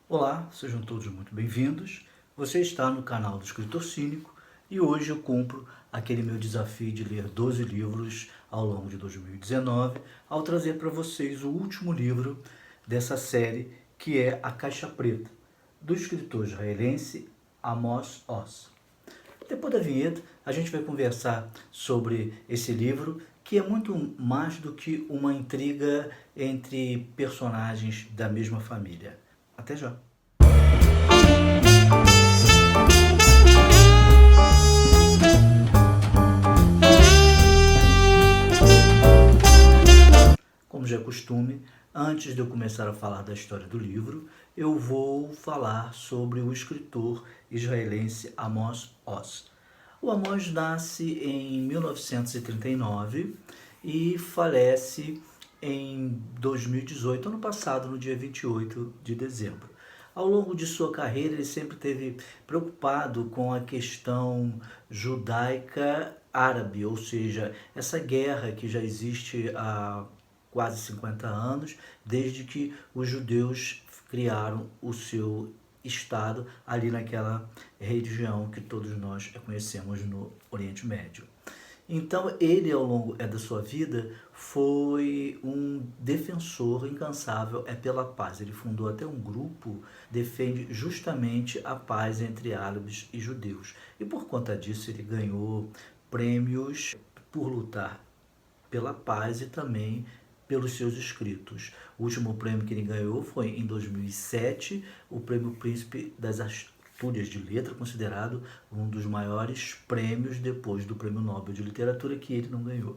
Olá, sejam todos muito bem-vindos. Você está no canal do Escritor Cínico e hoje eu cumpro aquele meu desafio de ler 12 livros ao longo de 2019, ao trazer para vocês o último livro dessa série, que é A Caixa Preta, do escritor israelense Amos Oz. Depois da vinheta, a gente vai conversar sobre esse livro, que é muito mais do que uma intriga entre personagens da mesma família. Até já! Como já é costume, antes de eu começar a falar da história do livro, eu vou falar sobre o escritor israelense Amos Oz. O Amos nasce em 1939 e falece em 2018, ano passado, no dia 28 de dezembro. Ao longo de sua carreira, ele sempre esteve preocupado com a questão judaica-árabe, ou seja, essa guerra que já existe há quase 50 anos, desde que os judeus criaram o seu Estado ali naquela região que todos nós conhecemos no Oriente Médio. Então ele, ao longo da sua vida, foi um defensor incansável pela paz. Ele fundou até um grupo que defende justamente a paz entre árabes e judeus. E por conta disso ele ganhou prêmios por lutar pela paz e também pelos seus escritos. O último prêmio que ele ganhou foi em 2007, o Prêmio Príncipe das Astúrias de Letra, considerado um dos maiores prêmios depois do Prêmio Nobel de Literatura, que ele não ganhou.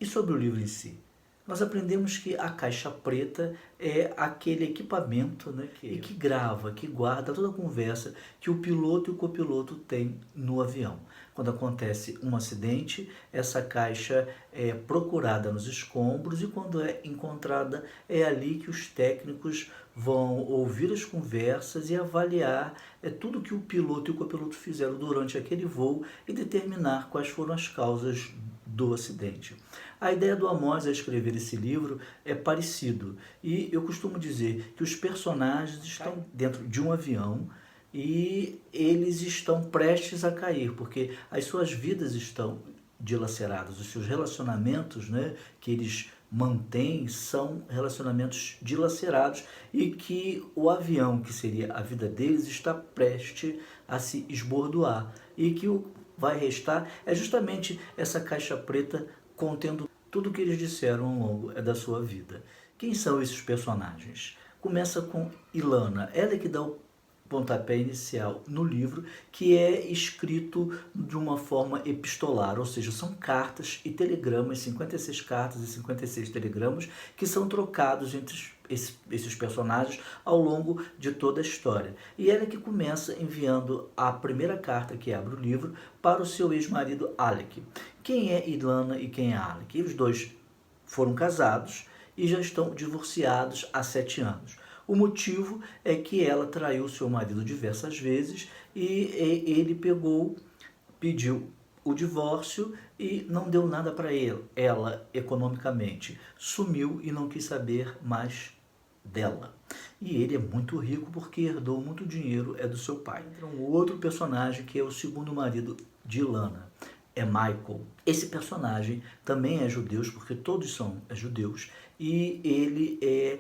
E sobre o livro em si? Nós aprendemos que a caixa preta é aquele equipamento, né, que grava, que guarda toda a conversa que o piloto e o copiloto têm no avião. Quando acontece um acidente, essa caixa é procurada nos escombros e quando é encontrada, é ali que os técnicos vão ouvir as conversas e avaliar tudo que o piloto e o copiloto fizeram durante aquele voo e determinar quais foram as causas do acidente. A ideia do Amos a escrever esse livro é parecido e eu costumo dizer que os personagens estão dentro de um avião e eles estão prestes a cair, porque as suas vidas estão dilaceradas, os seus relacionamentos, né, que eles mantêm são relacionamentos dilacerados e que o avião, que seria a vida deles, está prestes a se esbordoar e que o vai restar é justamente essa caixa preta contendo tudo o que eles disseram ao longo da sua vida. Quem são esses personagens? Começa com Ilana, ela é que dá o pontapé inicial no livro, que é escrito de uma forma epistolar, ou seja, são cartas e telegramas, 56 cartas e 56 telegramas, que são trocados entre esses personagens ao longo de toda a história. E ela é que começa enviando a primeira carta que abre o livro para o seu ex-marido Alec. Quem é Ilana e quem é Alec? Os dois foram casados e já estão divorciados há 7 anos. O motivo é que ela traiu seu marido diversas vezes e ele pediu o divórcio e não deu nada para ela economicamente. Sumiu e não quis saber mais dela. E ele é muito rico porque herdou muito dinheiro do seu pai. Entra um outro personagem que é o segundo marido de Ilana, é Michael. Esse personagem também é judeu, porque todos são judeus, e ele é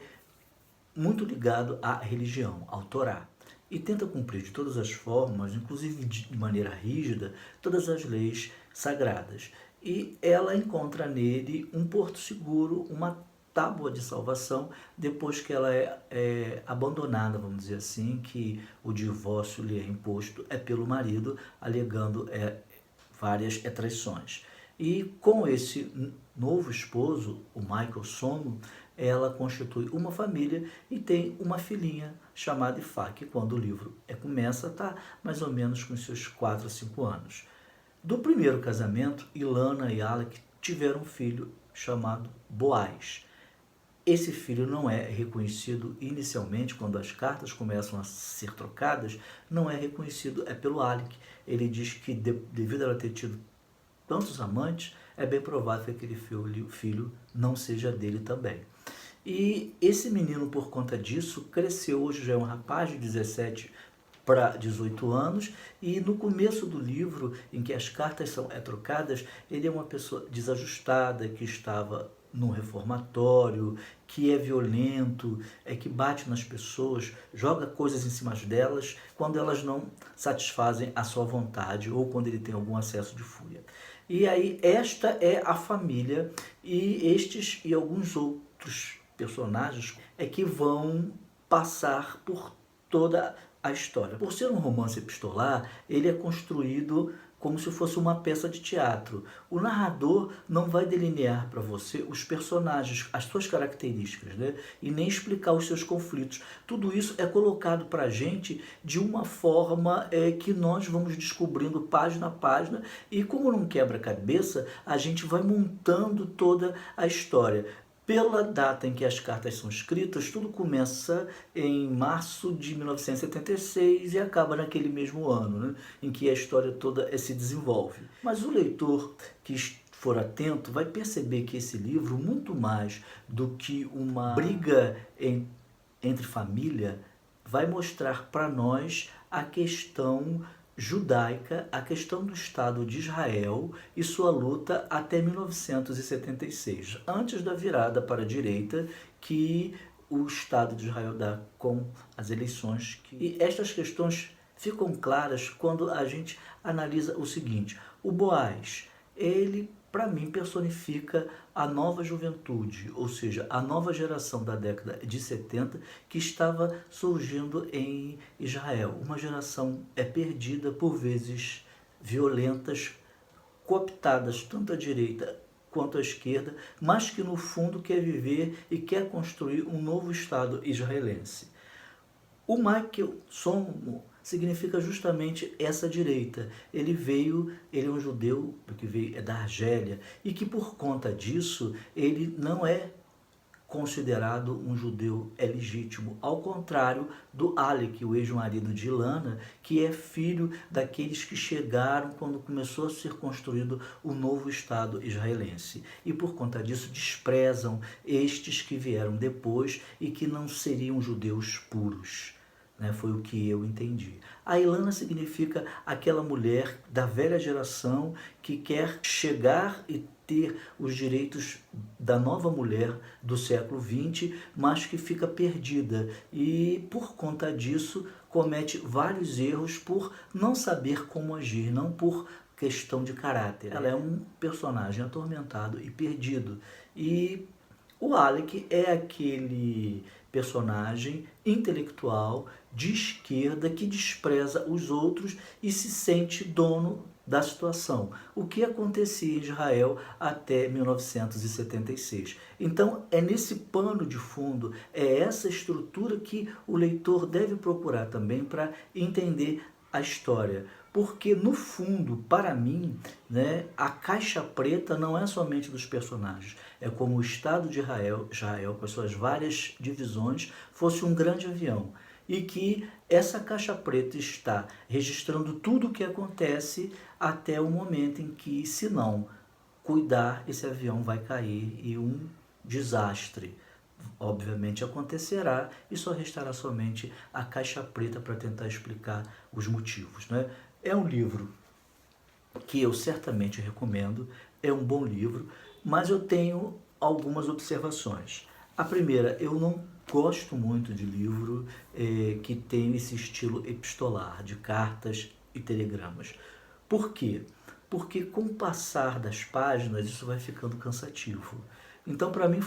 muito ligado à religião, ao Torá, e tenta cumprir de todas as formas, inclusive de maneira rígida, todas as leis sagradas. E ela encontra nele um porto seguro, uma tábua de salvação, depois que ela é abandonada, vamos dizer assim, que o divórcio lhe é imposto pelo marido, alegando várias traições. E com esse novo esposo, o Michael Sono, ela constitui uma família e tem uma filhinha chamada Ifá, que quando o livro começa está mais ou menos com seus 4 a 5 anos. Do primeiro casamento, Ilana e Alec tiveram um filho chamado Boaz. Esse filho não é reconhecido inicialmente, quando as cartas começam a ser trocadas, não é reconhecido pelo Alec. Ele diz que devido a ela ter tido tantos amantes, é bem provável que aquele filho não seja dele também. E esse menino, por conta disso, cresceu. Hoje já é um rapaz de 17 para 18 anos, e no começo do livro, em que as cartas são trocadas, ele é uma pessoa desajustada, que estava num reformatório, que é violento, que bate nas pessoas, joga coisas em cima delas quando elas não satisfazem a sua vontade ou quando ele tem algum acesso de fúria. E aí esta é a família, e estes e alguns outros personagens que vão passar por toda a história. Por ser um romance epistolar, ele é construído como se fosse uma peça de teatro. O narrador não vai delinear para você os personagens, as suas características, né? E nem explicar os seus conflitos. Tudo isso é colocado para a gente de uma forma que nós vamos descobrindo página a página, e como não quebra-cabeça, a gente vai montando toda a história. Pela data em que as cartas são escritas, tudo começa em março de 1976 e acaba naquele mesmo ano, né, em que a história toda se desenvolve. Mas o leitor que for atento vai perceber que esse livro, muito mais do que uma briga entre família, vai mostrar para nós a questão judaica, a questão do Estado de Israel e sua luta até 1976, antes da virada para a direita que o Estado de Israel dá com as eleições. E estas questões ficam claras quando a gente analisa o seguinte: o Boaz, ele, para mim, personifica a nova juventude, ou seja, a nova geração da década de 70 que estava surgindo em Israel. Uma geração perdida, por vezes violentas, cooptadas tanto à direita quanto à esquerda, mas que no fundo quer viver e quer construir um novo Estado israelense. O Michael Somo significa justamente essa direita. Ele é um judeu que veio da Argélia, e que por conta disso ele não é considerado um judeu legítimo, ao contrário do Alec, o ex-marido de Ilana, que é filho daqueles que chegaram quando começou a ser construído o novo Estado israelense. E por conta disso desprezam estes que vieram depois e que não seriam judeus puros. Foi o que eu entendi. A Ilana significa aquela mulher da velha geração que quer chegar e ter os direitos da nova mulher do século XX, mas que fica perdida e, por conta disso, comete vários erros por não saber como agir, não por questão de caráter. Ela é um personagem atormentado e perdido. E o Alec é aquele personagem intelectual de esquerda que despreza os outros e se sente dono da situação, o que acontecia em Israel até 1976. Então, é nesse pano de fundo, é essa estrutura que o leitor deve procurar também para entender a história. Porque, no fundo, para mim, a caixa preta não é somente dos personagens. É como o Estado de Israel, com as suas várias divisões, fosse um grande avião. E que essa caixa preta está registrando tudo o que acontece até o momento em que, se não cuidar, esse avião vai cair e um desastre obviamente acontecerá, e só restará somente a caixa preta para tentar explicar os motivos. É um livro que eu certamente recomendo, é um bom livro, mas eu tenho algumas observações. A primeira, eu não gosto muito de livro que tem esse estilo epistolar, de cartas e telegramas. Por quê? Porque com o passar das páginas isso vai ficando cansativo. Então, para mim,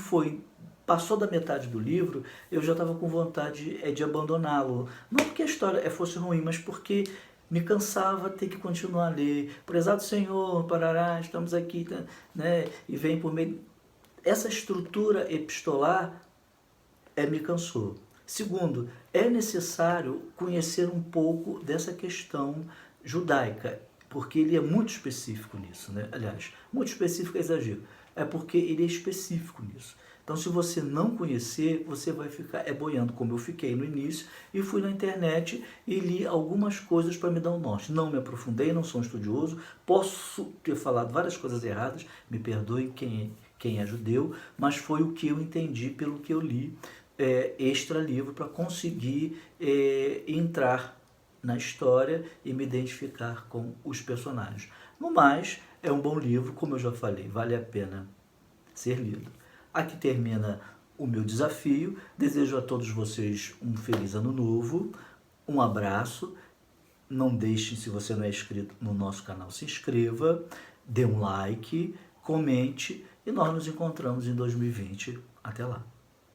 passou da metade do livro, eu já estava com vontade de abandoná-lo. Não porque a história fosse ruim, mas porque me cansava ter que continuar a ler. Prezado Senhor, parará, estamos aqui, e vem por meio... Essa estrutura epistolar me cansou. Segundo, é necessário conhecer um pouco dessa questão judaica, porque ele é muito específico nisso. Aliás, muito específico é exagero. É porque ele é específico nisso. Então, se você não conhecer, você vai ficar boiando, como eu fiquei no início, e fui na internet e li algumas coisas para me dar um norte. Não me aprofundei, não sou um estudioso, posso ter falado várias coisas erradas, me perdoe quem quem é judeu, mas foi o que eu entendi pelo que eu li extra livro para conseguir entrar na história e me identificar com os personagens. No mais, é um bom livro, como eu já falei, vale a pena ser lido. Aqui termina o meu desafio. Desejo a todos vocês um feliz ano novo, um abraço. Não deixe, se você não é inscrito no nosso canal, se inscreva, dê um like, comente e nós nos encontramos em 2020. Até lá!